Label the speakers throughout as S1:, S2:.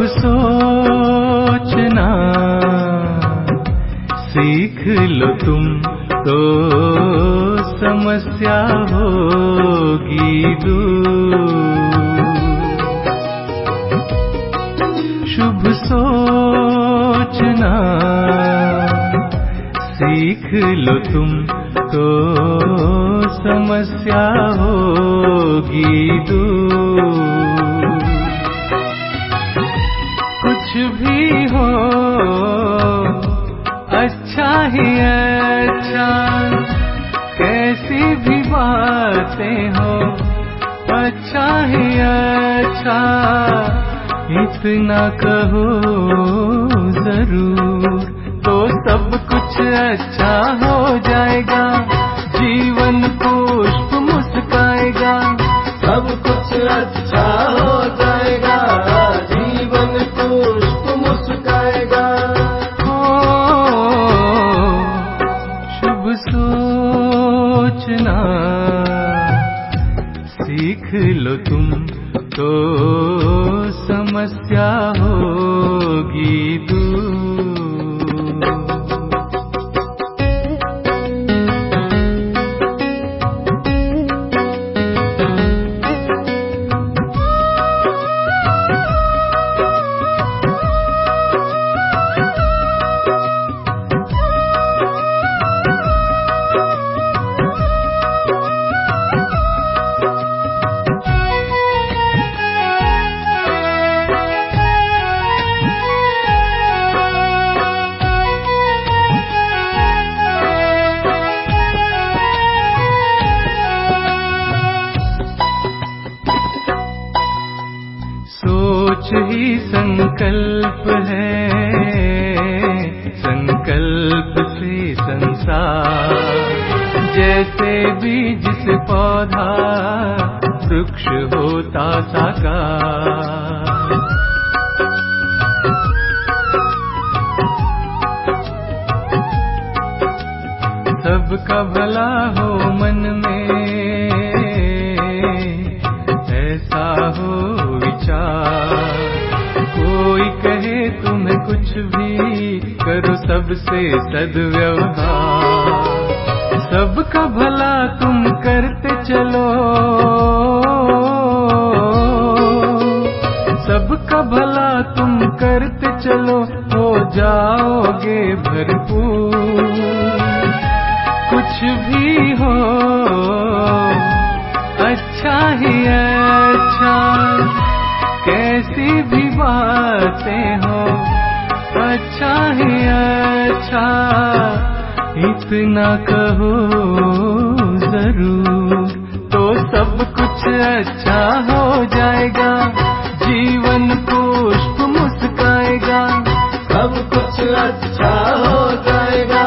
S1: सोचना सीख लो तुम तो समस्या होगी दूर। शुभ सोचना सीख लो तुम तो समस्या होगी दूर। कुछ भी हो अच्छा ही अच्छा, कैसी भी बातें हो अच्छा ही अच्छा, इतना कहो जरूर तो सब कुछ अच्छा हो जाएगा। जीवन पुष्प मुस्काएगा,
S2: सब कुछ अच्छा हो जाएगा। जीवन पुष्प मुस्काएगा।
S1: शुभ सोचना सीख लो तुम तो समस्या होगी दूर। सोच ही संकल्प है, संकल्प से संसार। जैसे बीज से पौधा वृक्ष होता साकार। सबका भला हो मन में ऐसा हो विचार। कोई कहे तुम्हें कुछ भी करो सबसे सद्व्यवहार। सबका भला तुम करते चलो, सबका भला तुम करते चलो, हो जाओगे भरपूर। कुछ भी हो अच्छा ही अच्छा, कैसी भी बातें हो अच्छा ही अच्छा, इतना कहो जरूर तो सब कुछ अच्छा हो जाएगा। जीवन पुष्प मुस्काएगा,
S2: सब कुछ अच्छा हो जाएगा।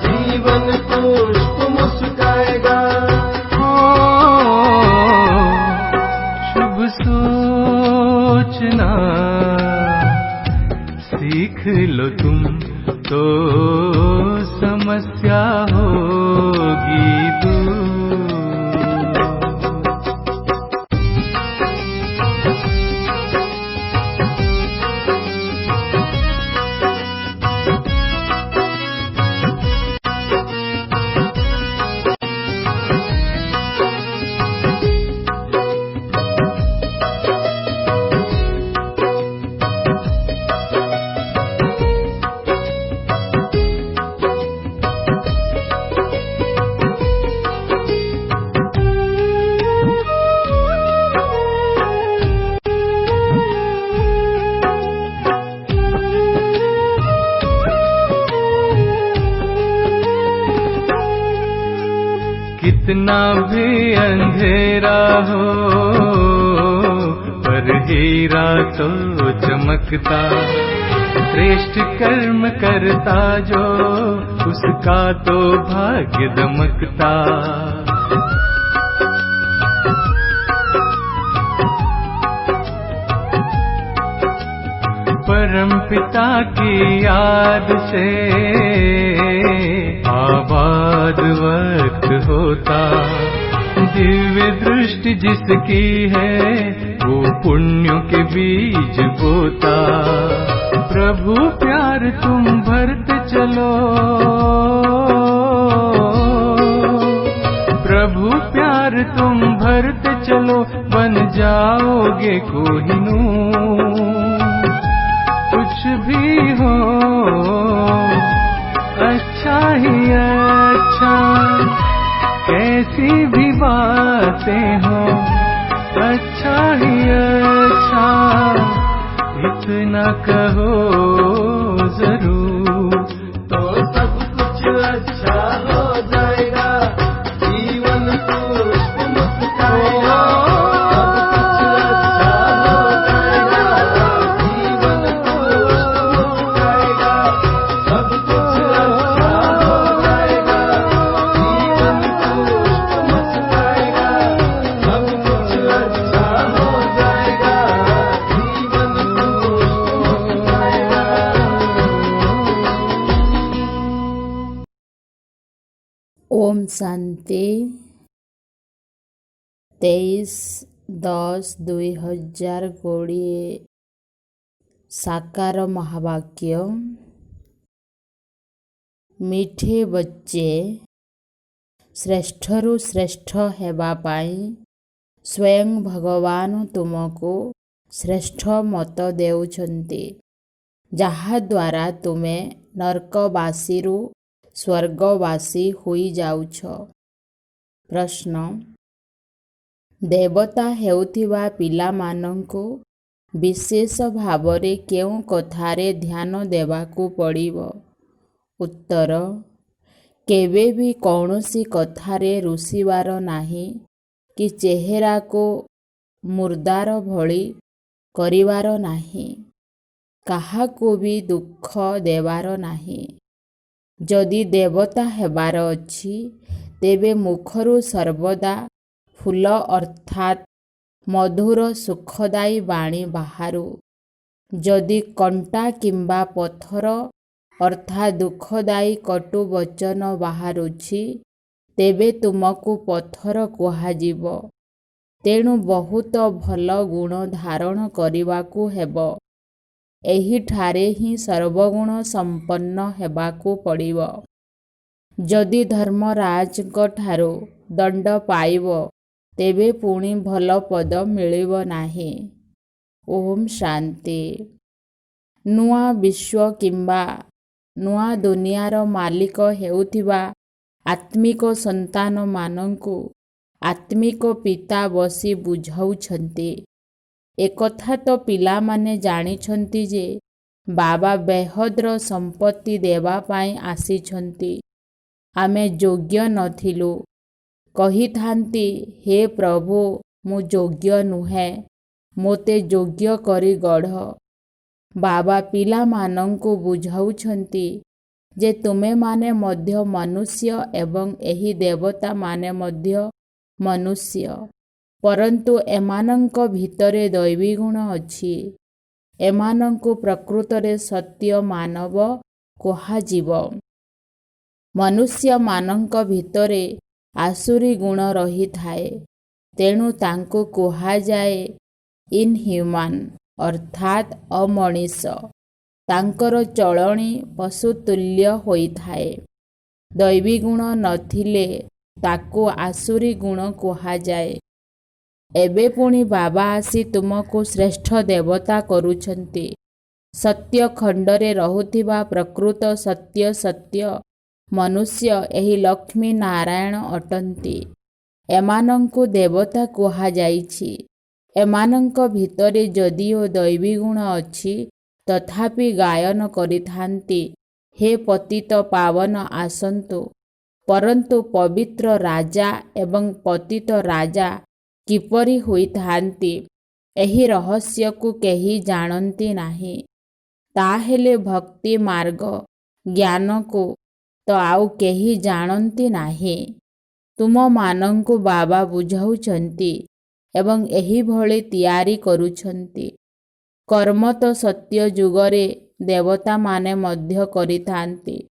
S2: जीवन पुष्प मुस्काएगा।
S1: शुभ सोचना सीख लो तुम तो समस्या होगी दूर। कितना भी अंधेरा हो पर हीरा तो चमकता। श्रेष्ठ कर्म करता जो उसका तो भाग्य दमकता। परम पिता की याद से आबाद वक्त होता। दिव्य दृष्टि जिसकी है वो पुण्यों के बीज बो होता। प्रभु प्यार तुम भरते चलो, प्रभु प्यार तुम भरते चलो, बन जाओगे कोहिनूर। कुछ भी हो अच्छा ही अच्छा, कैसी भी बातें हो अच्छा ही अच्छा, इतना कहो जरूर
S2: तो सब कुछ अच्छा हो जाएगा, जीवन पुष्प मुस्काएगा। सब कुछ अच्छा हो जाएगा, जीवन पुष्प मुस्काएगा। सब कुछ अच्छा हो जाएगा, जीवन पुष्प मुस्काएगा।
S3: ओम शांति। 23/10/2020 साकार महावाक्य। मिठे बच्चे, श्रेष्ठरु श्रेष्ठ हेबा पाई स्वयं भगवान तुमको श्रेष्ठ मत देउछन्ति, जहा द्वारा तुमे नरकवासीरु स्वर्गवासी होई जाउछ। प्रश्न, देवता हेउथिबा पिलामानंकु विशेष भावरे केउ कथारे ध्यान देवाकू पड़िबो? उत्तर, केबे भी कौनसी कथारे रुसिबार नाही कि चेहेरा को मुर्दार भली करिवार नाही, काहाकू भी दुख देवार नाही। जदि देवता हेबार अछि तेबे मुखरु सर्वदा फूल अर्थात मधुर सुखदायी बाणी बाहारू। जदि कंटा किंबा पत्थर अर्थात दुखदायी कटु वचन बाहारुछि तेबे तुमको पत्थर कुहाजिब। तेणु बहुत भल गुण धारण करिवाकू हेब। एहिठारे ही सर्वगुण संपन्न हेबाकू पड़िब। जदि धर्मराजଙ୍କ ठारू दंड पाइब तेबे पुणी भल पद मिलिब नाही। ओम शांति। नुआ विश्व किंबा नुआ दुनियार मालिक हेउथिबा आत्मिक संतान मानंकु आत्मिक पिता बसी बुझाउछन्ति। एकथा तो पिलामाने जानिछन्ति जे बाबा बेहद्र संपत्ति देवा पाई आसीछन्ति। आमे योग्य नथिलु, कहिथान्ति हे प्रभु मु योग्य नुहे, मोते योग्य करी गढ़। बाबा पिलामानंकु बुझाउछन्ति जे तुमे माने मध्य मनुष्य एवं एही देवता माने मध्य मनुष्य, परंतु एमानंक भितरे दैवी गुण अछि। एमानंकु प्रकृतरे सत्य मानव कुहाजिब। मनुष्य मानंक भितरे आसुरी गुण रही थाए, तेणु तांको कुहाजाए इनह्यूमान अर्थात अमणिष। तांकर चलणी पशुतुल्य होइथाए। दैवी गुण नथिले ताकू आसुरी गुण कुहाजाए। एबे पुणी बाबा आसी तुमको श्रेष्ठ देवता करुछन्ति। सत्य खंडरे रहुथिबा प्रकृत सत्य सत्य मनुष्य एही लक्ष्मी नारायण अटन्ति। एमानंकु देवता कुहाजाइछि। एमानंक भितरे जदिओ दैवी गुण अछि तथापि गायन करिथान्ति, हे पतित पावन आसन्तु। परंतु पवित्र राजा एवं पतित राजा किपरि होइथान्ति एही रहस्य को केही जानन्ति नाही। ताहेले भक्ति मार्ग ज्ञान को तो आउ केही जानन्ति नाही। तुम मानंकु बाबा बुझाउछन्ति एवं एही भଳି तियारी करुछन्ति। कर्म तो सत्य जुगरे देवता माने मध्य करिथान्ति,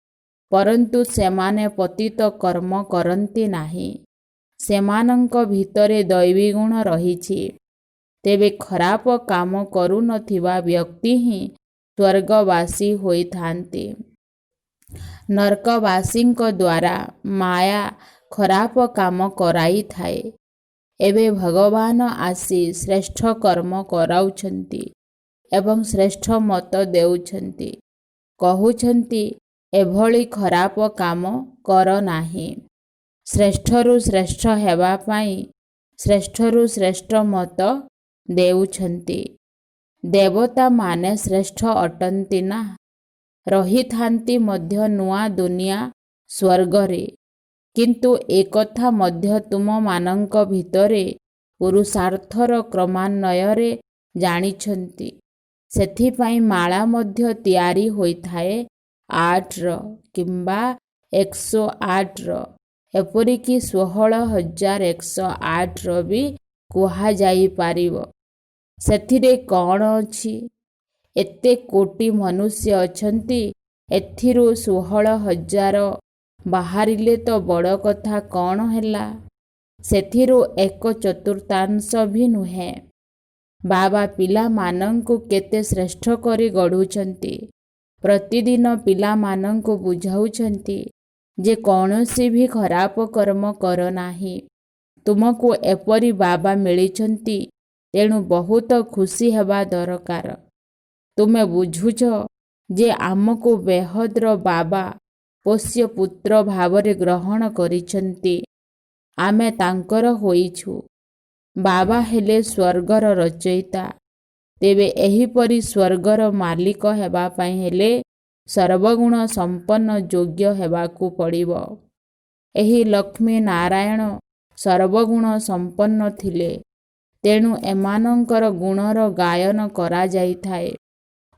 S3: परंतु सेमाने पतित कर्म करन्ति नाही। सेमानंक भितरे दैवी गुण रहिछि। ତେବେ ଖରାପ କାମ କରୁନଥିବା ବ୍ୟକ୍ତି ହିଁ ସ୍ୱର୍ଗବାସୀ ହୋଇଥାନ୍ତି। ନର୍କବାସୀଙ୍କ ଦ୍ୱାରା ମାୟା ଖରାପ କାମ କରାଇଥାଏ। ଏବେ ଭଗବାନ ଆସି ଶ୍ରେଷ୍ଠ କର୍ମ କରାଉଛନ୍ତି ଏବଂ ଶ୍ରେଷ୍ଠ ମତ ଦେଉଛନ୍ତି। କହୁଛନ୍ତି ଏଭଳି ଖରାପ କାମ କର ନାହିଁ। ଶ୍ରେଷ୍ଠରୁ ଶ୍ରେଷ୍ଠ ହେବା ପାଇଁ ଶ୍ରେଷ୍ଠରୁ ଶ୍ରେଷ୍ଠ ମତ ଦେଉଛନ୍ତି। ଦେବତାମାନେ ଶ୍ରେଷ୍ଠ ଅଟନ୍ତି ନା? ରହିଥାନ୍ତି ମଧ୍ୟ ନୂଆ ଦୁନିଆ ସ୍ୱର୍ଗରେ। କିନ୍ତୁ ଏକଥା ମଧ୍ୟ ତୁମମାନଙ୍କ ଭିତରେ ପୁରୁଷାର୍ଥର କ୍ରମାନ୍ୱୟରେ ଜାଣିଛନ୍ତି। ସେଥିପାଇଁ ମାଳା ମଧ୍ୟ ତିଆରି ହୋଇଥାଏ 8ର କିମ୍ବା 108ର, ଏପରିକି 16,108ର ବି କୁହାଯାଇପାରିବ। ସେଥିରେ କ'ଣ ଅଛି? ଏତେ କୋଟି ମନୁଷ୍ୟ ଅଛନ୍ତି, ଏଥିରୁ 16,000 ବାହାରିଲେ ତ ବଡ଼ କଥା କ'ଣ ହେଲା? ସେଥିରୁ 1/4 ବି ନୁହେଁ। ବାବା ପିଲାମାନଙ୍କୁ କେତେ ଶ୍ରେଷ୍ଠ କରି ଗଢ଼ୁଛନ୍ତି। ପ୍ରତିଦିନ ପିଲାମାନଙ୍କୁ ବୁଝାଉଛନ୍ତି ଯେ କୌଣସି ବି ଖରାପ କର୍ମ କର ନାହିଁ। ତୁମକୁ ଏପରି ବାବା ମିଳିଛନ୍ତି, ତେଣୁ ବହୁତ ଖୁସି ହେବା ଦରକାର। ତୁମେ ବୁଝୁଛ ଯେ ଆମକୁ ବେହଦ୍ର ବାବା ପୋଷ୍ୟ ପୁତ୍ର ଭାବରେ ଗ୍ରହଣ କରିଛନ୍ତି। ଆମେ ତାଙ୍କର ହୋଇଛୁ। ବାବା ହେଲେ ସ୍ୱର୍ଗର ରଚୟିତା। ତେବେ ଏହିପରି ସ୍ୱର୍ଗର ମାଲିକ ହେବା ପାଇଁ ହେଲେ ସର୍ବଗୁଣ ସମ୍ପନ୍ନ ଯୋଗ୍ୟ ହେବାକୁ ପଡ଼ିବ। ଏହି ଲକ୍ଷ୍ମୀ ନାରାୟଣ ସର୍ବଗୁଣ ସମ୍ପନ୍ନ ଥିଲେ। ତେଣୁ ଏମାନଙ୍କର ଗୁଣର ଗାୟନ କରାଯାଇଥାଏ।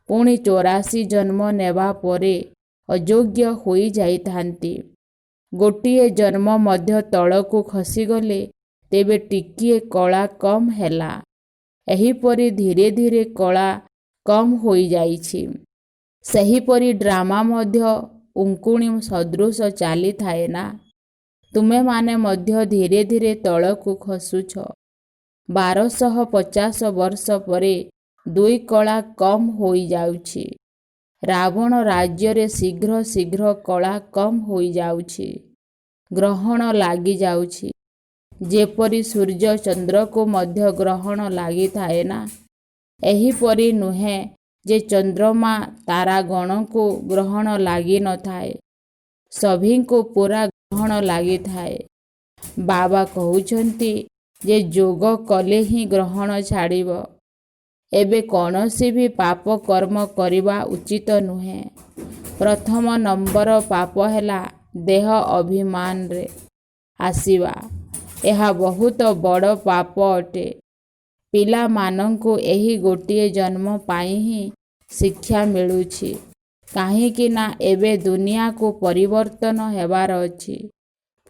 S3: ପୁଣି 84 ଜନ୍ମ ନେବା ପରେ ଅଯୋଗ୍ୟ ହୋଇଯାଇଥାନ୍ତି। ଗୋଟିଏ ଜନ୍ମ ମଧ୍ୟ ତଳକୁ ଖସିଗଲେ ତେବେ ଟିକିଏ କଳା କମ୍ ହେଲା। ଏହିପରି ଧୀରେ ଧୀରେ କଳା କମ୍ ହୋଇଯାଇଛି। ସେହିପରି ଡ୍ରାମା ମଧ୍ୟ ଉଙ୍କୁଣି ସଦୃଶ ଚାଲିଥାଏ ନା? ତୁମେମାନେ ମଧ୍ୟ ଧୀରେ ଧୀରେ ତଳକୁ ଖସୁଛ। 1250 ବର୍ଷ ପରେ 2 କଳା କମ୍ ହୋଇଯାଉଛି। ରାବଣ ରାଜ୍ୟରେ ଶୀଘ୍ର ଶୀଘ୍ର କଳା କମ୍ ହୋଇଯାଉଛି। ଗ୍ରହଣ ଲାଗିଯାଉଛି। ଯେପରି ସୂର୍ଯ୍ୟ ଚନ୍ଦ୍ରକୁ ମଧ୍ୟ ଗ୍ରହଣ ଲାଗିଥାଏ ନା? ଏହିପରି ନୁହେଁ ଯେ ଚନ୍ଦ୍ରମା ତାରାଗଣକୁ ଗ୍ରହଣ ଲାଗିନଥାଏ। ସଭିଙ୍କୁ ପୁରା ଗ୍ରହଣ ଲାଗିଥାଏ। ବାବା କହୁଛନ୍ତି ଯେ ଯୋଗ କଲେ ହିଁ ଗ୍ରହଣ ଛାଡ଼ିବ। ଏବେ କୌଣସି ବି ପାପ କର୍ମ କରିବା ଉଚିତ ନୁହେଁ। ପ୍ରଥମ ନମ୍ବର ପାପ ହେଲା ଦେହ ଅଭିମାନରେ ଆସିବା। ଏହା ବହୁତ ବଡ଼ ପାପ ଅଟେ। ପିଲାମାନଙ୍କୁ ଏହି ଗୋଟିଏ ଜନ୍ମ ପାଇଁ ହିଁ ଶିକ୍ଷା ମିଳୁଛି। କାହିଁକି ନା ଏବେ ଦୁନିଆକୁ ପରିବର୍ତ୍ତନ ହେବାର ଅଛି।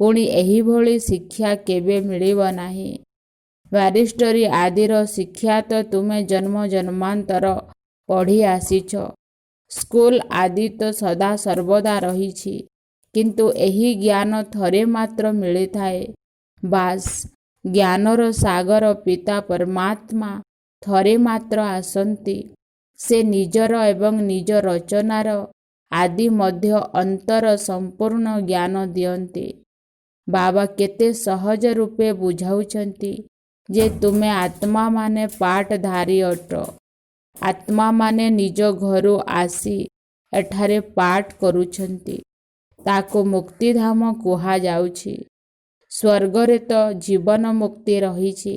S3: ପୁଣି ଏହିଭଳି ଶିକ୍ଷା କେବେ ମିଳିବ ନାହିଁ। ବ୍ୟାରିଷ୍ଟରୀ ଆଦିର ଶିକ୍ଷା ତ ତୁମେ ଜନ୍ମ ଜନ୍ମାନ୍ତର ପଢ଼ି ଆସିଛ। ସ୍କୁଲ ଆଦି ତ ସଦା ସର୍ବଦା ରହିଛି। କିନ୍ତୁ ଏହି ଜ୍ଞାନ ଥରେ ମାତ୍ର ମିଳିଥାଏ। ବାସ୍, ଜ୍ଞାନର ସାଗର ପିତା ପରମାତ୍ମା ଥରେ ମାତ୍ର ଆସନ୍ତି। ସେ ନିଜର ଏବଂ ନିଜ ରଚନାର ଆଦି ମଧ୍ୟ ଅନ୍ତର ସମ୍ପୂର୍ଣ୍ଣ ଜ୍ଞାନ ଦିଅନ୍ତି। ବାବା କେତେ ସହଜ ରୂପେ ବୁଝାଉଛନ୍ତି ଯେ ତୁମେ ଆତ୍ମାମାନେ ପାଠଧାରୀ ଅଟ। ଆତ୍ମାମାନେ ନିଜ ଘରୁ ଆସି ଏଠାରେ ପାଠ କରୁଛନ୍ତି। ତାକୁ ମୁକ୍ତିଧାମ କୁହାଯାଉଛି। ସ୍ୱର୍ଗରେ ତ ଜୀବନ ମୁକ୍ତି ରହିଛି।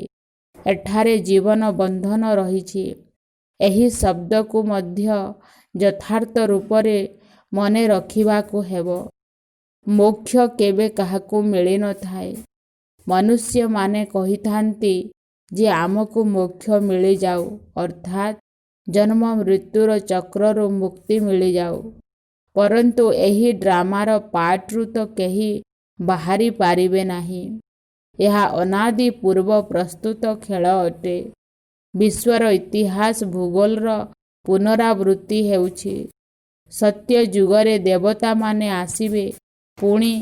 S3: ଏଠାରେ ଜୀବନ ବନ୍ଧନ ରହିଛି। ଏହି ଶବ୍ଦକୁ ମଧ୍ୟ ଯଥାର୍ଥ ରୂପରେ ମନେ ରଖିବାକୁ ହେବ। ମୋକ୍ଷ କେବେ କାହାକୁ ମିଳିନଥାଏ। ମନୁଷ୍ୟମାନେ କହିଥାନ୍ତି ଯେ ଆମକୁ ମୋକ୍ଷ ମିଳିଯାଉ, ଅର୍ଥାତ୍ ଜନ୍ମ ମୃତ୍ୟୁର ଚକ୍ରରୁ ମୁକ୍ତି ମିଳିଯାଉ। ପରନ୍ତୁ ଏହି ଡ୍ରାମାର ପାର୍ଟରୁ ତ କେହି ବାହାରି ପାରିବେ ନାହିଁ। ଏହା ଅନାଦି ପୂର୍ବ ପ୍ରସ୍ତୁତ ଖେଳ ଅଟେ। ବିଶ୍ୱର ଇତିହାସ ଭୂଗୋଳର ପୁନରାବୃତ୍ତି ହେଉଛି। ସତ୍ୟ ଯୁଗରେ ଦେବତାମାନେ ଆସିବେ। ପୁଣି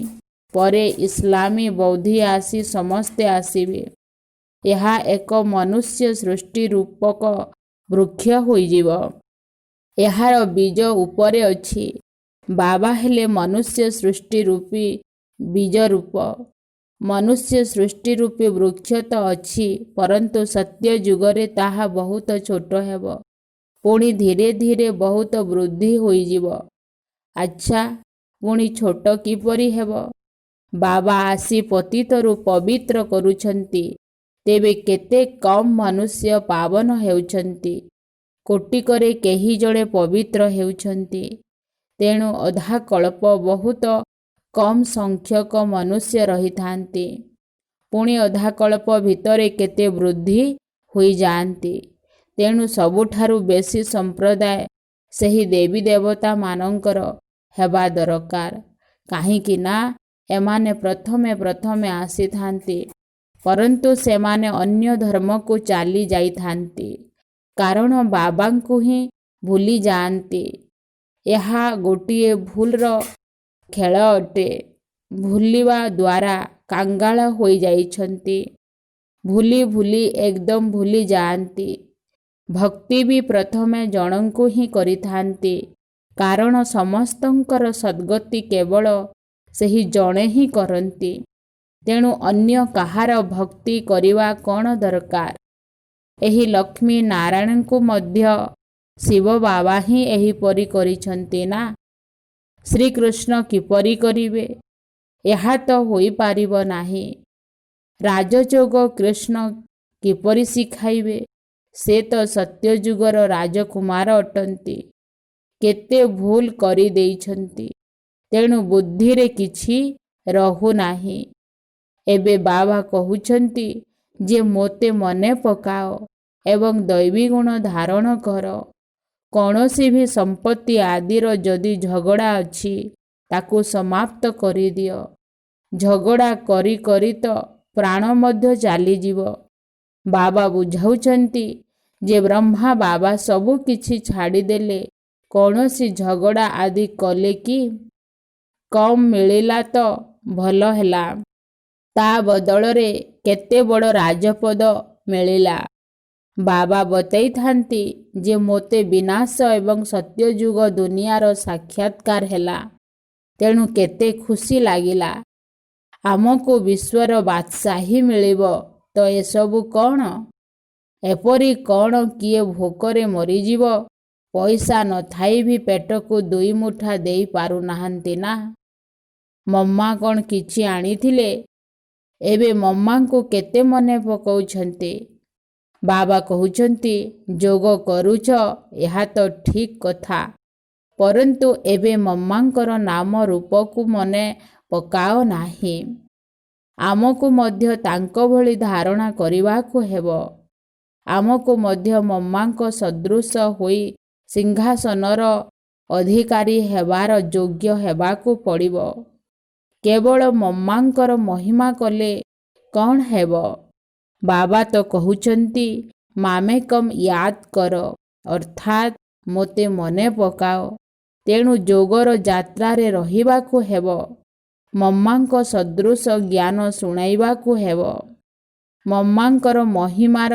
S3: ପରେ ଇସଲାମୀ ବୌଦ୍ଧ ଆସି ସମସ୍ତେ ଆସିବେ। ଏହା ଏକ ମନୁଷ୍ୟ ସୃଷ୍ଟି ରୂପକ ବୃକ୍ଷ ହୋଇଯିବ। ଏହାର ବୀଜ ଉପରେ ଅଛି। ବାବା ହେଲେ ମନୁଷ୍ୟ ସୃଷ୍ଟି ରୂପୀ ବୀଜ ରୂପ। ମନୁଷ୍ୟ ସୃଷ୍ଟି ରୂପୀ ବୃକ୍ଷ ତ ଅଛି, ପରନ୍ତୁ ସତ୍ୟ ଯୁଗରେ ତାହା ବହୁତ ଛୋଟ ହେବ, ପୁଣି ଧୀରେ ଧୀରେ ବହୁତ ବୃଦ୍ଧି ହୋଇଯିବ। ଆଚ୍ଛା, ପୁଣି ଛୋଟ କିପରି ହେବ? ବାବା ଆସି ପତିତରୁ ପବିତ୍ର କରୁଛନ୍ତି, ତେବେ କେତେ କମ୍ ମନୁଷ୍ୟ ପାବନ ହେଉଛନ୍ତି। କୋଟିକରେ କେହି ଜଣେ ପବିତ୍ର ହେଉଛନ୍ତି। ତେଣୁ ଅଧାକଳ୍ପ ବହୁତ କମ୍ ସଂଖ୍ୟକ ମନୁଷ୍ୟ ରହିଥାନ୍ତି। ପୁଣି ଅଧାକଳ୍ପ ଭିତରେ କେତେ ବୃଦ୍ଧି ହୋଇଯାଆନ୍ତି। ତେଣୁ ସବୁଠାରୁ ବେଶୀ ସମ୍ପ୍ରଦାୟ ସେହି ଦେବୀ ଦେବତାମାନଙ୍କର ହେବା ଦରକାର। କାହିଁକି ନା ଏମାନେ ପ୍ରଥମେ ଆସିଥାନ୍ତି, ପରନ୍ତୁ ସେମାନେ ଅନ୍ୟ ଧର୍ମକୁ ଚାଲି ଯାଇଥାନ୍ତି, କାରଣ ବାବାଙ୍କୁ ହିଁ ଭୁଲି ଯାଆନ୍ତି। ଏହା ଗୋଟିଏ ଭୁଲର ଖେଳ ଅଟେ। ଭୁଲିବା ଦ୍ୱାରା କାଙ୍ଗାଳ ହୋଇଯାଇଛନ୍ତି। ଭୁଲି ଭୁଲି ଏକଦମ ଭୁଲି ଯାଆନ୍ତି। ଭକ୍ତି ବି ପ୍ରଥମେ ଜଣଙ୍କୁ ହିଁ କରିଥାନ୍ତି, କାରଣ ସମସ୍ତଙ୍କର ସଦ୍ଗତି କେବଳ ସେହି ଜଣେ ହିଁ କରନ୍ତି। ତେଣୁ ଅନ୍ୟ କାହାର ଭକ୍ତି କରିବା କ'ଣ ଦରକାର? ଏହି ଲକ୍ଷ୍ମୀ ନାରାୟଣଙ୍କୁ ମଧ୍ୟ ଶିବ ବାବା ହିଁ ଏହିପରି କରିଛନ୍ତି ନା। ଶ୍ରୀକୃଷ୍ଣ କିପରି କରିବେ? ଏହା ତ ହୋଇପାରିବ ନାହିଁ। ରାଜଯୋଗ କୃଷ୍ଣ କିପରି ଶିଖାଇବେ? ସେ ତ ସତ୍ୟଯୁଗର ରାଜକୁମାର ଅଟନ୍ତି। କେତେ ଭୁଲ କରିଦେଇଛନ୍ତି। ତେଣୁ ବୁଦ୍ଧିରେ କିଛି ରହୁନାହିଁ। ଏବେ ବାବା କହୁଛନ୍ତି ଯେ ମୋତେ ମନେ ପକାଅ ଏବଂ ଦୈବୀ ଗୁଣ ଧାରଣ କର। କୌଣସି ବି ସମ୍ପତ୍ତି ଆଦିର ଯଦି ଝଗଡ଼ା ଅଛି, ତାକୁ ସମାପ୍ତ କରିଦିଅ। ଝଗଡ଼ା କରି କରି ତ ପ୍ରାଣ ମଧ୍ୟ ଚାଲିଯିବ। ବାବା ବୁଝାଉଛନ୍ତି ଯେ ବ୍ରହ୍ମା ବାବା ସବୁ କିଛି ଛାଡ଼ିଦେଲେ କୌଣସି ଝଗଡ଼ା ଆଦି କଲେ କି? କମ୍ ମିଳିଲା ତ ଭଲ ହେଲା। ତା ବଦଳରେ କେତେ ବଡ଼ ରାଜପଦ ମିଳିଲା। ବାବା ବତାଇଥାନ୍ତି ଯେ ମୋତେ ବିନାଶ ଏବଂ ସତ୍ୟଯୁଗ ଦୁନିଆର ସାକ୍ଷାତକାର ହେଲା। ତେଣୁ କେତେ ଖୁସି ଲାଗିଲା। ଆମକୁ ବିଶ୍ୱର ବାଦଶାହୀ ମିଳିବ ତ ଏସବୁ କ'ଣ? ଏପରି କ'ଣ କିଏ ଭୋକରେ ମରିଯିବ? ପଇସା ନଥାଇ ବି ପେଟକୁ 2 ମୁଠା ଦେଇ ପାରୁନାହାନ୍ତି ନା। ମମ୍ମା କ'ଣ କିଛି ଆଣିଥିଲେ? ଏବେ ମମ୍ମାଙ୍କୁ କେତେ ମନେ ପକାଉଛନ୍ତି। ବାବା କହୁଛନ୍ତି, ଯୋଗ କରୁଛ, ଏହା ତ ଠିକ୍ କଥା, ପରନ୍ତୁ ଏବେ ମମ୍ମାଙ୍କର ନାମ ରୂପକୁ ମନେ ପକାଅ ନାହିଁ। ଆମକୁ ମଧ୍ୟ ତାଙ୍କ ଭଳି ଧାରଣା କରିବାକୁ ହେବ। ଆମକୁ ମଧ୍ୟ ମମ୍ମାଙ୍କ ସଦୃଶ ହୋଇ ସିଂହାସନର ଅଧିକାରୀ ହେବାର ଯୋଗ୍ୟ ହେବାକୁ ପଡ଼ିବ। କେବଳ ମମ୍ମାଙ୍କର ମହିମା କଲେ କ'ଣ ହେବ? ବାବା ତ କହୁଛନ୍ତି ମାମେକମ୍ ୟାଦ କର, ଅର୍ଥାତ୍ ମୋତେ ମନେ ପକାଅ। ତେଣୁ ଯୋଗର ଯାତ୍ରାରେ ରହିବାକୁ ହେବ। ମମ୍ମାଙ୍କ ସଦୃଶ ଜ୍ଞାନ ଶୁଣାଇବାକୁ ହେବ। ମମ୍ମାଙ୍କର ମହିମାର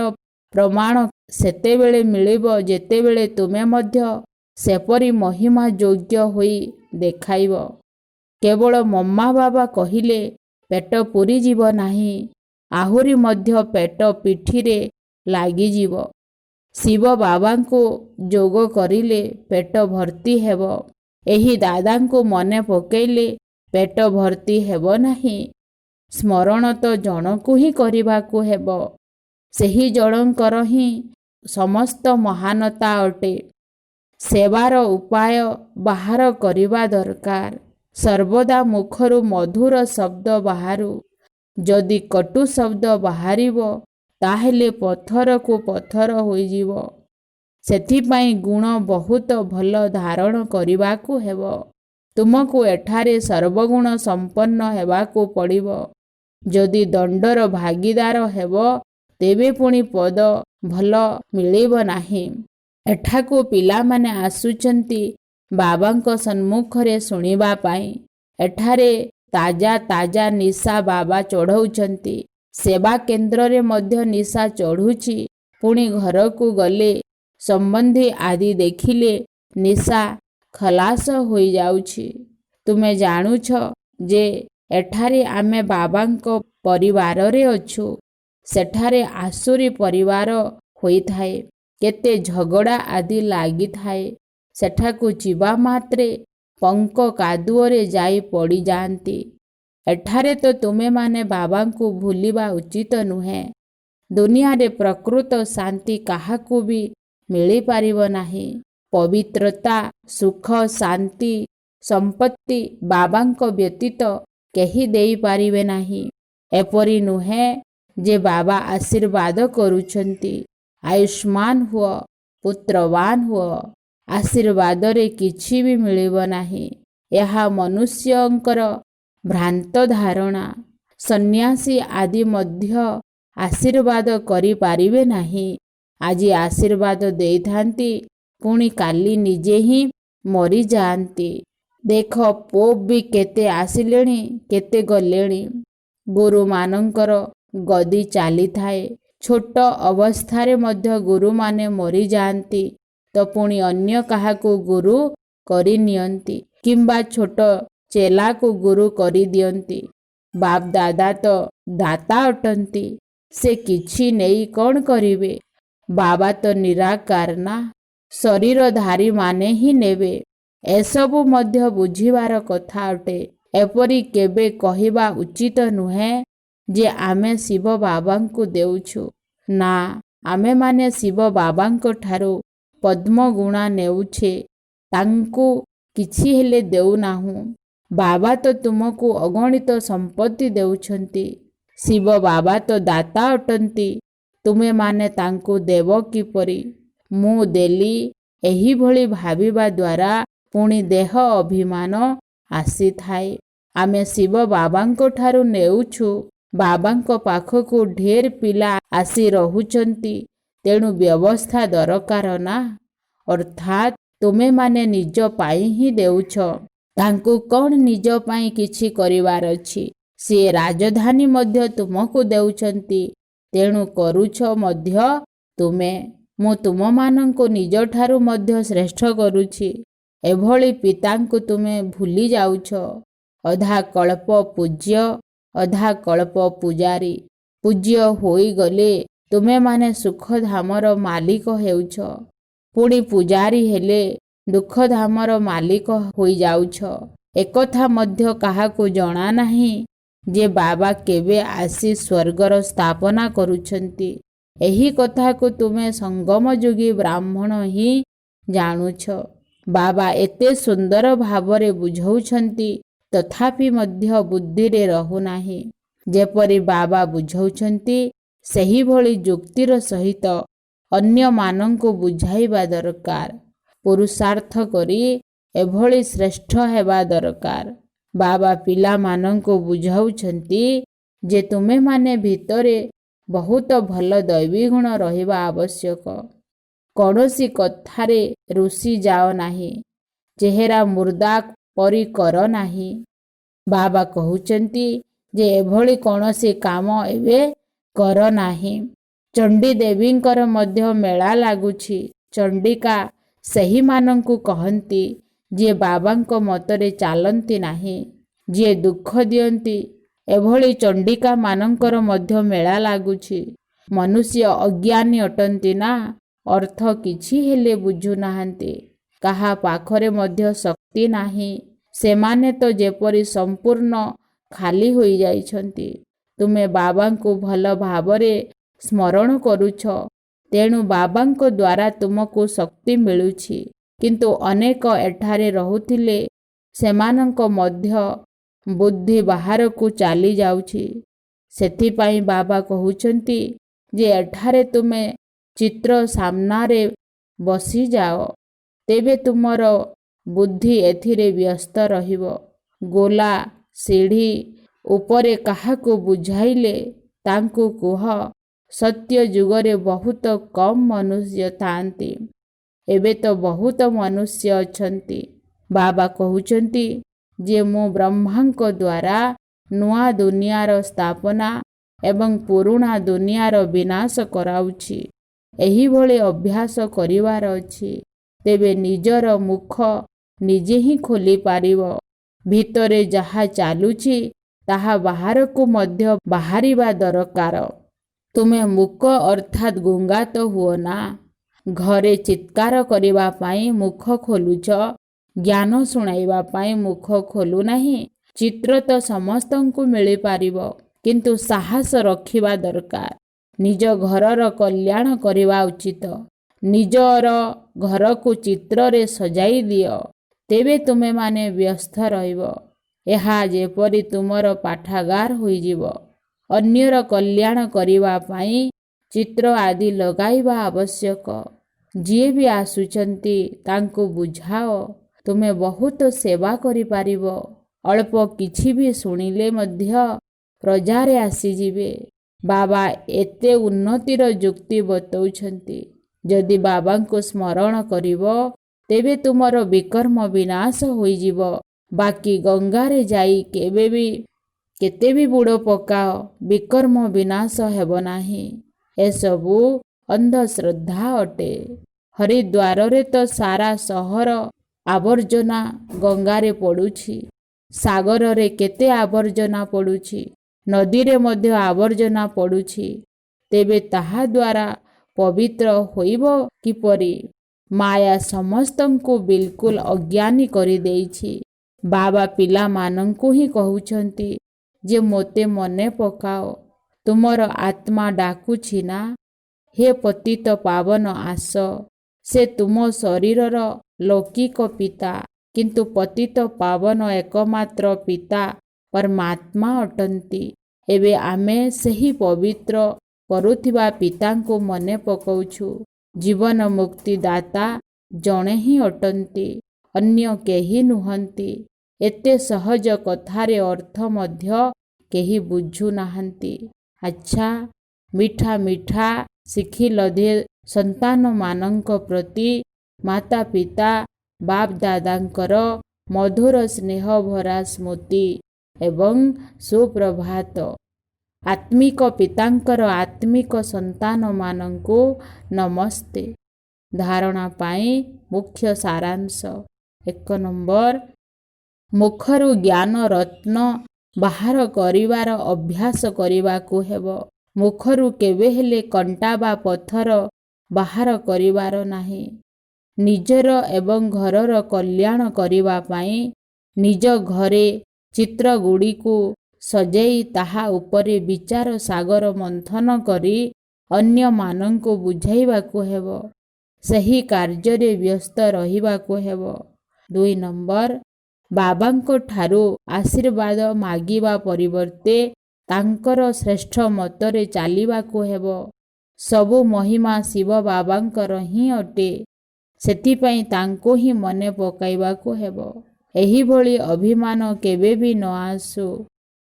S3: ପ୍ରମାଣ ସେତେବେଳେ ମିଳିବ ଯେତେବେଳେ ତୁମେ ମଧ୍ୟ ସେପରି ମହିମା ଯୋଗ୍ୟ ହୋଇ ଦେଖାଇବ। କେବଳ ମମ୍ମା ବାବା କହିଲେ ପେଟ ପୂରିଯିବ ନାହିଁ, ଆହୁରି ମଧ୍ୟ ପେଟ ପିଠିରେ ଲାଗିଯିବ। ଶିବ ବାବାଙ୍କୁ ଯୋଗ କରିଲେ ପେଟ ଭର୍ତ୍ତି ହେବ। ଏହି ଦାଦାଙ୍କୁ ମନେ ପକାଇଲେ ପେଟ ଭର୍ତ୍ତି ହେବ ନାହିଁ। ସ୍ମରଣ ତ ଜଣକୁ ହିଁ କରିବାକୁ ହେବ। ସେହି ଜଣଙ୍କର ହିଁ ସମସ୍ତ ମହାନତା ଅଟେ। ସେବାର ଉପାୟ ବାହାର କରିବା ଦରକାର। ସର୍ବଦା ମୁଖରୁ ମଧୁର ଶବ୍ଦ ବାହାରୁ। ଯଦି କଟୁ ଶବ୍ଦ ବାହାରିବ, ତାହେଲେ ପଥରକୁ ପଥର ହୋଇଯିବ। ସେଥିପାଇଁ ଗୁଣ ବହୁତ ଭଲ ଧାରଣ କରିବାକୁ ହେବ। ତୁମକୁ ଏଠାରେ ସର୍ବଗୁଣ ସମ୍ପନ୍ନ ହେବାକୁ ପଡ଼ିବ। ଯଦି ଦଣ୍ଡର ଭାଗୀଦାର ହେବ, ତେବେ ପୁଣି ପଦ ଭଲ ମିଳିବ ନାହିଁ। ଏଠାକୁ ପିଲାମାନେ ଆସୁଛନ୍ତି ବାବାଙ୍କ ସମ୍ମୁଖରେ ଶୁଣିବା ପାଇଁ। ଏଠାରେ ତାଜା ତାଜା ନିଶା ବାବା ଚଢ଼ାଉଛନ୍ତି। ସେବା କେନ୍ଦ୍ରରେ ମଧ୍ୟ ନିଶା ଚଢ଼ୁଛି। ପୁଣି ଘରକୁ ଗଲେ ସମ୍ବନ୍ଧୀ ଆଦି ଦେଖିଲେ ନିଶା ଖଲାସ ହୋଇଯାଉଛି। ତୁମେ ଜାଣୁଛ ଯେ ଏଠାରେ ଆମେ ବାବାଙ୍କ ପରିବାରରେ ଅଛୁ, ସେଠାରେ ଆସୁରୀ ପରିବାର ହୋଇଥାଏ। କେତେ ଝଗଡ଼ା ଆଦି ଲାଗିଥାଏ। ସେଠାକୁ ଯିବା ମାତ୍ରେ ପଙ୍କ କାଦୁଅରେ ଯାଇ ପଡ଼ିଯାଆନ୍ତି। ଏଠାରେ ତ ତୁମେମାନେ ବାବାଙ୍କୁ ଭୁଲିବା ଉଚିତ ନୁହେଁ। ଦୁନିଆରେ ପ୍ରକୃତ ଶାନ୍ତି କାହାକୁ ବି ମିଳିପାରିବ ନାହିଁ। ପବିତ୍ରତା, ସୁଖ, ଶାନ୍ତି, ସମ୍ପତ୍ତି ବାବାଙ୍କ ବ୍ୟତୀତ କେହି ଦେଇପାରିବେ ନାହିଁ। ଏପରି ନୁହେଁ ଯେ ବାବା ଆଶୀର୍ବାଦ କରୁଛନ୍ତି, ଆୟୁଷ୍ମାନ ହୁଅ, ପୁତ୍ରବାନ ହୁଅ। ଆଶୀର୍ବାଦରେ କିଛି ବି ମିଳିବ ନାହିଁ। ଏହା ମନୁଷ୍ୟଙ୍କର ଭ୍ରାନ୍ତ ଧାରଣା। ସନ୍ନ୍ୟାସୀ ଆଦି ମଧ୍ୟ ଆଶୀର୍ବାଦ କରିପାରିବେ ନାହିଁ। ଆଜି ଆଶୀର୍ବାଦ ଦେଇଥାନ୍ତି, ପୁଣି କାଲି ନିଜେ ହିଁ ମରିଯାଆନ୍ତି। ଦେଖ, ପୋପ୍ ବି କେତେ ଆସିଲେଣି, କେତେ ଗଲେଣି। ଗୁରୁମାନଙ୍କର ଗଦି ଚାଲିଥାଏ। ଛୋଟ ଅବସ୍ଥାରେ ମଧ୍ୟ ଗୁରୁମାନେ ମରିଯାଆନ୍ତି ତ ପୁଣି ଅନ୍ୟ କାହାକୁ ଗୁରୁ କରିନିଅନ୍ତି କିମ୍ବା ଛୋଟ ଚେଲାକୁ ଗୁରୁ କରିଦିଅନ୍ତି। ବାପ ଦାଦା ତ ଦାତା ଅଟନ୍ତି, ସେ କିଛି ନେଇ କ'ଣ କରିବେ? ବାବା ତ ନିରାକାର ନା, ଶରୀରଧାରୀମାନେ ହିଁ ନେବେ। ଏସବୁ ମଧ୍ୟ ବୁଝିବାର କଥା ଅଟେ। ଏପରି କେବେ କହିବା ଉଚିତ ନୁହେଁ ଯେ ଆମେ ଶିବ ବାବାଙ୍କୁ ଦେଉଛୁ। ନା, ଆମେମାନେ ଶିବ ବାବାଙ୍କ ଠାରୁ ପଦ୍ମଗୁଣା ନେଉଛେ, ତାଙ୍କୁ କିଛି ହେଲେ ଦେଉନାହୁଁ। ବାବା ତ ତୁମକୁ ଅଗଣିତ ସମ୍ପତ୍ତି ଦେଉଛନ୍ତି। ଶିବ ବାବା ତ ଦାତା ଅଟନ୍ତି, ତୁମେମାନେ ତାଙ୍କୁ ଦେବ କିପରି? ମୁଁ ଦେଲି, ଏହିଭଳି ଭାବିବା ଦ୍ୱାରା ପୁଣି ଦେହ ଅଭିମାନ ଆସିଥାଏ। ଆମେ ଶିବ ବାବାଙ୍କ ଠାରୁ ନେଉଛୁ। ବାବାଙ୍କ ପାଖକୁ ଢେର ପିଲା ଆସି ରହୁଛନ୍ତି, ତେଣୁ ବ୍ୟବସ୍ଥା ଦରକାର ନା। ଅର୍ଥାତ୍ ତୁମେମାନେ ନିଜ ପାଇଁ ହିଁ ଦେଉଛ। ତାଙ୍କୁ କ'ଣ ନିଜ ପାଇଁ କିଛି କରିବାର ଅଛି? ସିଏ ରାଜଧାନୀ ମଧ୍ୟ ତୁମକୁ ଦେଉଛନ୍ତି, ତେଣୁ କରୁଛ ମଧ୍ୟ ତୁମେ। ମୁଁ ତୁମମାନଙ୍କୁ ନିଜଠାରୁ ମଧ୍ୟ ଶ୍ରେଷ୍ଠ କରୁଛି। ଏଭଳି ପିତାଙ୍କୁ ତୁମେ ଭୁଲି ଯାଉଛ। ଅଧା କଳ୍ପ ପୂଜ୍ୟ, ଅଧା କଳ୍ପ ପୂଜାରୀ। ପୂଜ୍ୟ ହୋଇଗଲେ ତୁମେମାନେ ସୁଖଧାମର ମାଲିକ ହେଉଛ। ପୁଣି ପୂଜାରୀ ହେଲେ ଦୁଃଖଧାମର ମାଲିକ ହୋଇଯାଉଛ। ଏକଥା ମଧ୍ୟ କାହାକୁ ଜଣା ନାହିଁ ଯେ ବାବା କେବେ ଆସି ସ୍ୱର୍ଗର ସ୍ଥାପନା କରୁଛନ୍ତି। ଏହି କଥାକୁ ତୁମେ ସଙ୍ଗମଯୋଗୀ ବ୍ରାହ୍ମଣ ହିଁ ଜାଣୁଛ। ବାବା ଏତେ ସୁନ୍ଦର ଭାବରେ ବୁଝାଉଛନ୍ତି, ତଥାପି ମଧ୍ୟ ବୁଦ୍ଧିରେ ରହୁନାହିଁ। ଯେପରି ବାବା ବୁଝାଉଛନ୍ତି, ସେହିଭଳି ଯୁକ୍ତିର ସହିତ ଅନ୍ୟମାନଙ୍କୁ ବୁଝାଇବା ଦରକାର। ପୁରୁଷାର୍ଥ କରି ଏଭଳି ଶ୍ରେଷ୍ଠ ହେବା ଦରକାର। ବାବା ପିଲାମାନଙ୍କୁ ବୁଝାଉଛନ୍ତି ଯେ ତୁମେମାନେ ଭିତରେ ବହୁତ ଭଲ ଦୈବୀଗୁଣ ରହିବା ଆବଶ୍ୟକ। କୌଣସି କଥାରେ ରୁଷି ଯାଅ ନାହିଁ। ଚେହେରା ମୁର୍ଦା ପରି କର ନାହିଁ। ବାବା କହୁଛନ୍ତି ଯେ ଏଭଳି କୌଣସି କାମ ଏବେ କର ନାହିଁ। ଚଣ୍ଡୀ ଦେବୀଙ୍କର ମଧ୍ୟ ମେଳା ଲାଗୁଛି। ଚଣ୍ଡିକା ସେହିମାନଙ୍କୁ କହନ୍ତି ଯିଏ ବାବାଙ୍କ ମତରେ ଚାଲନ୍ତି ନାହିଁ, ଯିଏ ଦୁଃଖ ଦିଅନ୍ତି। ଏଭଳି ଚଣ୍ଡିକାମାନଙ୍କର ମଧ୍ୟ ମେଳା ଲାଗୁଛି। ମନୁଷ୍ୟ ଅଜ୍ଞାନୀ ଅଟନ୍ତି ନା, ଅର୍ଥ କିଛି ହେଲେ ବୁଝୁନାହାନ୍ତି। କାହା ପାଖରେ ମଧ୍ୟ ଶକ୍ତି ନାହିଁ। ସେମାନେ ତ ଯେପରି ସମ୍ପୂର୍ଣ୍ଣ ଖାଲି ହୋଇଯାଇଛନ୍ତି। ତୁମେ ବାବାଙ୍କୁ ଭଲ ଭାବରେ ସ୍ମରଣ କରୁଛ, ତେଣୁ ବାବାଙ୍କ ଦ୍ୱାରା ତୁମକୁ ଶକ୍ତି ମିଳୁଛି। କିନ୍ତୁ ଅନେକ ଏଠାରେ ରହୁଥିଲେ ସେମାନଙ୍କ ମଧ୍ୟ ବୁଦ୍ଧି ବାହାରକୁ ଚାଲିଯାଉଛି। ସେଥିପାଇଁ ବାବା କହୁଛନ୍ତି ଯେ ଏଠାରେ ତୁମେ ଚିତ୍ର ସାମ୍ନାରେ ବସିଯାଅ, ତେବେ ତୁମର ବୁଦ୍ଧି ଏଥିରେ ବ୍ୟସ୍ତ ରହିବ। ଗୋଲା ସିଢ଼ି ଉପରେ କାହାକୁ ବୁଝାଇଲେ ତାଙ୍କୁ କୁହ, ସତ୍ୟ ଯୁଗରେ ବହୁତ କମ୍ ମନୁଷ୍ୟ ଥାଆନ୍ତି, ଏବେ ତ ବହୁତ ମନୁଷ୍ୟ ଅଛନ୍ତି। ବାବା କହୁଛନ୍ତି ଯେ ମୁଁ ବ୍ରହ୍ମାଙ୍କ ଦ୍ୱାରା ନୂଆ ଦୁନିଆର ସ୍ଥାପନା ଏବଂ ପୁରୁଣା ଦୁନିଆର ବିନାଶ କରାଉଛି। ଏହିଭଳି ଅଭ୍ୟାସ କରିବାର ଅଛି। ତେବେ ନିଜର ମୁଖ ନିଜେ ହିଁ ଖୋଲିପାରିବ। ଭିତରେ ଯାହା ଚାଲୁଛି ତାହା ବାହାରକୁ ମଧ୍ୟ ବାହାରିବା ଦରକାର। ତୁମେ ମୂକ ଅର୍ଥାତ୍ ଗୁଙ୍ଗାତ ହୁଅ ନା। ଘରେ ଚିତ୍କାର କରିବା ପାଇଁ ମୁଖ ଖୋଲୁଛ, ଜ୍ଞାନ ଶୁଣାଇବା ପାଇଁ ମୁଖ ଖୋଲୁନାହିଁ। ଚିତ୍ର ତ ସମସ୍ତଙ୍କୁ ମିଳିପାରିବ, କିନ୍ତୁ ସାହସ ରଖିବା ଦରକାର। ନିଜ ଘରର କଲ୍ୟାଣ କରିବା ଉଚିତ। ନିଜର ଘରକୁ ଚିତ୍ରରେ ସଜାଇ ଦିଅ, ତେବେ ତୁମେମାନେ ବ୍ୟସ୍ତ ରହିବ। ଏହା ଯେପରି ତୁମର ପାଠାଗାର ହୋଇଯିବ। ଅନ୍ୟର କଲ୍ୟାଣ କରିବା ପାଇଁ ଚିତ୍ର ଆଦି ଲଗାଇବା ଆବଶ୍ୟକ। ଯିଏ ବି ଆସୁଛନ୍ତି ତାଙ୍କୁ ବୁଝାଅ, ତୁମେ ବହୁତ ସେବା କରିପାରିବ। ଅଳ୍ପ କିଛି ବି ଶୁଣିଲେ ମଧ୍ୟ ପ୍ରଜାରେ ଆସିଯିବେ। ବାବା ଏତେ ଉନ୍ନତିର ଯୁକ୍ତି ବତାଉଛନ୍ତି। ଯଦି ବାବାଙ୍କୁ ସ୍ମରଣ କରିବ, ତେବେ ତୁମର ବିକର୍ମ ବିନାଶ ହୋଇଯିବ। ବାକି ଗଙ୍ଗାରେ ଯାଇ କେତେ ବି ବୁଡ଼ ପକାଅ, ବିକର୍ମ ବିନାଶ ହେବ ନାହିଁ। ଏସବୁ ଅନ୍ଧଶ୍ରଦ୍ଧା ଅଟେ। ହରିଦ୍ୱାରରେ ତ ସାରା ସହର ଆବର୍ଜନା ଗଙ୍ଗାରେ ପଡ଼ୁଛି। ସାଗରରେ କେତେ ଆବର୍ଜନା ପଡ଼ୁଛି, ନଦୀରେ ମଧ୍ୟ ଆବର୍ଜନା ପଡ଼ୁଛି। ତେବେ ତାହା ଦ୍ୱାରା ପବିତ୍ର ହୋଇବ କିପରି? ମାୟା ସମସ୍ତଙ୍କୁ ବିଲକୁଲ ଅଜ୍ଞାନୀ କରିଦେଇଛି। ବାବା ପିଲାମାନଙ୍କୁ ହିଁ କହୁଛନ୍ତି ଯେ ମୋତେ ମନେ ପକାଅ। ତୁମର ଆତ୍ମା ଡାକୁଛି ନା, ହେ ପତିତ ପାବନ ଆସ। ସେ ତୁମ ଶରୀରର ଲୌକିକ ପିତା, କିନ୍ତୁ ପତିତ ପାବନ ଏକମାତ୍ର ପିତା ପରମାତ୍ମା ଅଟନ୍ତି। ଏବେ ଆମେ ସେହି ପବିତ୍ର କରୁଥିବା ପିତାଙ୍କୁ ମନେ ପକାଉଛୁ। ଜୀବନ ମୁକ୍ତିଦାତା ଜଣେ ହିଁ ଅଟନ୍ତି, ଅନ୍ୟ କେହି ନୁହନ୍ତି। ଏତେ ସହଜ କଥାରେ ଅର୍ଥ ମଧ୍ୟ କେହି ବୁଝୁନାହାନ୍ତି। ଆଚ୍ଛା, ମିଠା ମିଠା ଶିଖିଲଧେ ସନ୍ତାନମାନଙ୍କ ପ୍ରତି ମାତା ପିତା ବାପ ଦାଦାଙ୍କର ମଧୁର ସ୍ନେହ ଭରା ସ୍ମୃତି ଏବଂ ସୁପ୍ରଭାତ। ଆତ୍ମିକ ପିତାଙ୍କର ଆତ୍ମିକ ସନ୍ତାନମାନଙ୍କୁ ନମସ୍ତେ। ଧାରଣା ପାଇଁ ମୁଖ୍ୟ ସାରାଂଶ। 1 ନମ୍ବର, ମୁଖରୁ ଜ୍ଞାନ ରତ୍ନ ବାହାର କରିବାର ଅଭ୍ୟାସ କରିବାକୁ ହେବ। ମୁଖରୁ କେବେ ହେଲେ କଣ୍ଟା ବା ପଥର ବାହାର କରିବାର ନାହିଁ। ନିଜର ଏବଂ ଘରର କଲ୍ୟାଣ କରିବା ପାଇଁ ନିଜ ଘରେ ଚିତ୍ରଗୁଡ଼ିକୁ ସଜେଇ ତାହା ଉପରେ ବିଚାର ସାଗର ମନ୍ଥନ କରି ଅନ୍ୟମାନଙ୍କୁ ବୁଝାଇବାକୁ ହେବ। ସେହି କାର୍ଯ୍ୟରେ ବ୍ୟସ୍ତ ରହିବାକୁ ହେବ। 2 ନମ୍ବର, ବାବାଙ୍କ ଠାରୁ ଆଶୀର୍ବାଦ ମାଗିବା ପରିବର୍ତ୍ତେ ତାଙ୍କର ଶ୍ରେଷ୍ଠ ମତରେ ଚାଲିବାକୁ ହେବ। ସବୁ ମହିମା ଶିବ ବାବାଙ୍କର ହିଁ ଅଟେ। ସେଥିପାଇଁ ତାଙ୍କୁ ହିଁ ମନେ ପକାଇବାକୁ ହେବ। ଏହିଭଳି ଅଭିମାନ କେବେ ବି ନ ଆସୁ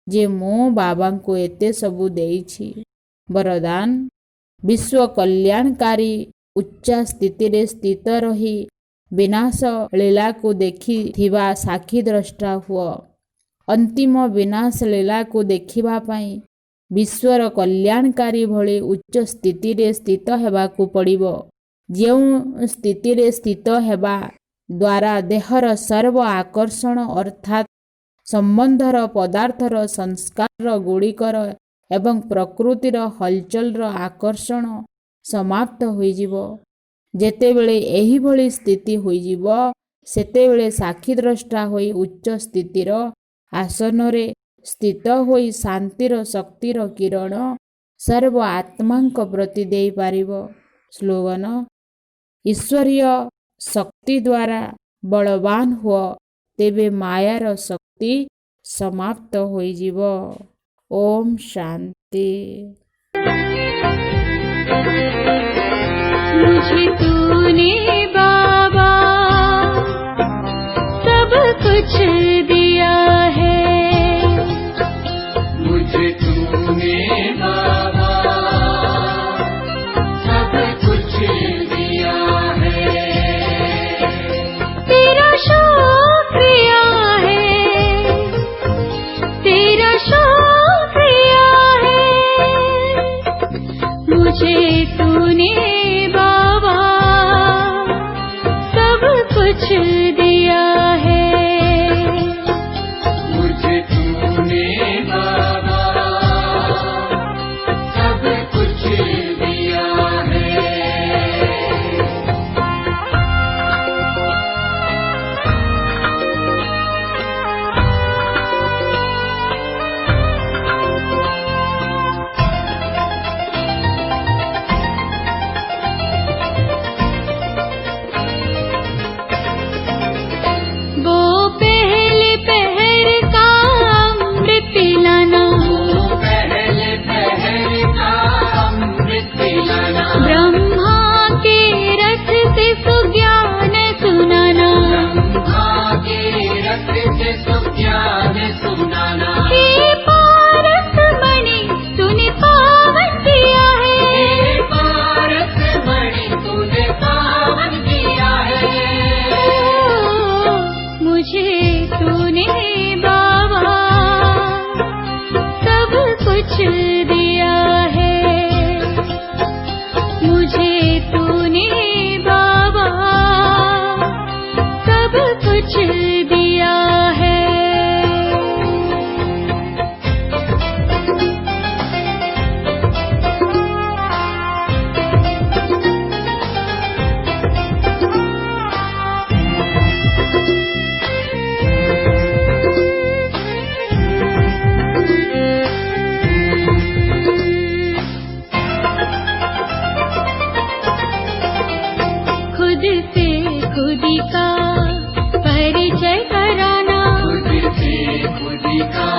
S3: ଯେ ମୁଁ ବାବାଙ୍କୁ ଏତେ ସବୁ ଦେଇଛି। ବରଦାନ, ବିଶ୍ୱ କଲ୍ୟାଣକାରୀ ଉଚ୍ଚ ସ୍ଥିତିରେ ସ୍ଥିତ ରହି ବିନାଶ ଲୀଳାକୁ ଦେଖିଥିବା ସାକ୍ଷୀଦ୍ରଷ୍ଟା ହୁଅ। ଅନ୍ତିମ ବିନାଶ ଲୀଳାକୁ ଦେଖିବା ପାଇଁ ବିଶ୍ୱର କଲ୍ୟାଣକାରୀ ଭଳି ଉଚ୍ଚ ସ୍ଥିତିରେ ସ୍ଥିତ ହେବାକୁ ପଡ଼ିବ। ଯେଉଁ ସ୍ଥିତିରେ ସ୍ଥିତ ହେବା ଦ୍ୱାରା ଦେହର ସର୍ବ ଆକର୍ଷଣ ଅର୍ଥାତ୍ ସମ୍ବନ୍ଧର ପଦାର୍ଥର ସଂସ୍କାର ଗୁଡ଼ିକର ଏବଂ ପ୍ରକୃତିର ହଲଚଲର ଆକର୍ଷଣ ସମାପ୍ତ ହୋଇଯିବ। ଯେତେବେଳେ ଏହିଭଳି ସ୍ଥିତି ହୋଇଯିବ, ସେତେବେଳେ ସାକ୍ଷୀଦ୍ରଷ୍ଟା ହୋଇ ଉଚ୍ଚ ସ୍ଥିତିର ଆସନରେ ସ୍ଥିତ ହୋଇ ଶାନ୍ତିର ଶକ୍ତିର କିରଣ ସର୍ବ ଆତ୍ମାଙ୍କ ପ୍ରତି ଦେଇପାରିବ। ସ୍ଲୋଗାନ, ଈଶ୍ୱରୀୟ ଶକ୍ତି ଦ୍ୱାରା ବଳବାନ ହୁଅ, ତେବେ ମାୟାର ଶକ୍ତି ସମାପ୍ତ ହୋଇଯିବ। ଓମ୍ ଶାନ୍ତି।
S4: मुझे तूने बाबा सब कुछ दिया है।
S2: मुझे तूने बाबा सब कुछ दिया है।
S4: तेरा शुक्रिया है, तेरा शुक्रिया है। सब कुछ दिया है।
S2: मुझे तूने बाबा सब कुछ दिया है।
S4: वो पहले पहर का अमृत पिलाना,
S2: पहले पहर का अमृत पिलाना,
S4: ब्रह्मा के रथ से सुज्ञान सुनाना,
S2: ब्रह्मा के रथ से सुज्ञान सुनाना,
S4: हे पारस मणि तूने पावन किया है।
S2: हे पारस मणि तूने पावन किया है।
S4: मुझे तूने बाबा सब कुछ दिया है। मुझे तूने बाबा सब कुछ दिया है। खुद से खुद का परिचय कराना,
S2: खुद से खुद का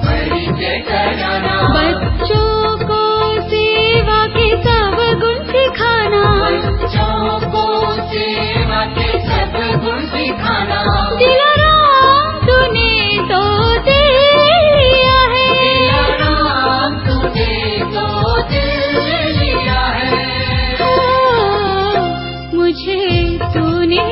S2: परिचय कराना,
S4: बच्चों को सेवा के सब गुण सिखाना,
S2: बच्चों को सेवा के सब गुण सिखाना,
S4: दिलाराम तूने तो दिल लिया है।
S2: दिलाराम तूने तो दिल लिया है।
S4: मुझे तूने